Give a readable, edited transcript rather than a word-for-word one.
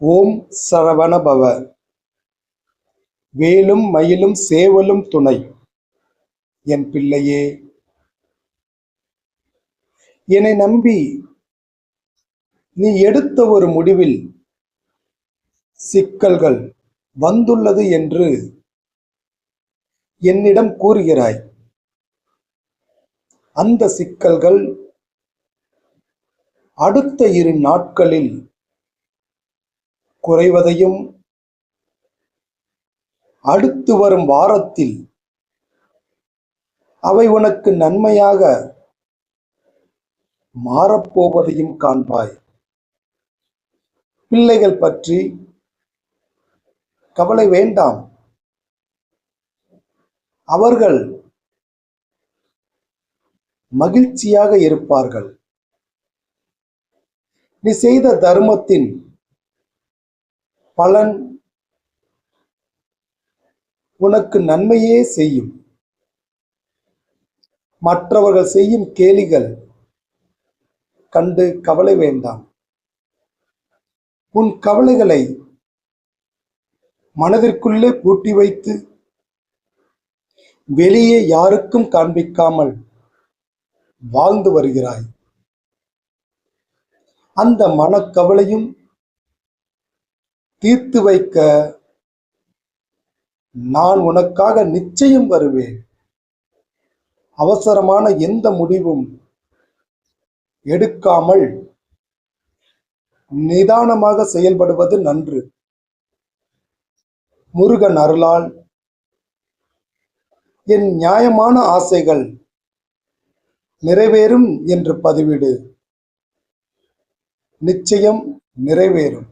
ஓம் சரவண பவ. வேலும் மயிலும் சேவலும் துணை. என் பிள்ளையே, என்னை நம்பி நீ எடுத்த ஒரு முடிவில் சிக்கல்கள் வந்துள்ளது என்று என்னிடம் கூறுகிறாய். அந்த சிக்கல்கள் அடுத்த 2 நாட்களில் குறைவதையும், அடுத்து வரும் வாரத்தில் அவை உனக்கு நன்மையாக மாறப்போவதையும் காண்பாய். பிள்ளைகள் பற்றி கவலை வேண்டாம். அவர்கள் மகிழ்ச்சியாக இருப்பார்கள். நீ செய்த தர்மத்தின் பலன் உனக்கு நன்மையே செய்யும். மற்றவர்கள் செய்யும் கேலிகள் கண்டு கவலை வேண்டாம். உன் கவலைகளை மனதிற்குள்ளே பூட்டி வைத்து வெளியே யாருக்கும் காண்பிக்காமல் வாழ்ந்து வருகிறாய். அந்த மனக்கவலையும் தீர்த்து வைக்க நான் உனக்காக நிச்சயம் வருவேன். அவசரமான எந்த முடிவும் எடுக்காமல் நிதானமாக செயல்படுவது நன்று. முருகன் அருளால் என் நியாயமான ஆசைகள் நிறைவேறும் என்று பதிவிடு. நிச்சயம் நிறைவேறும்.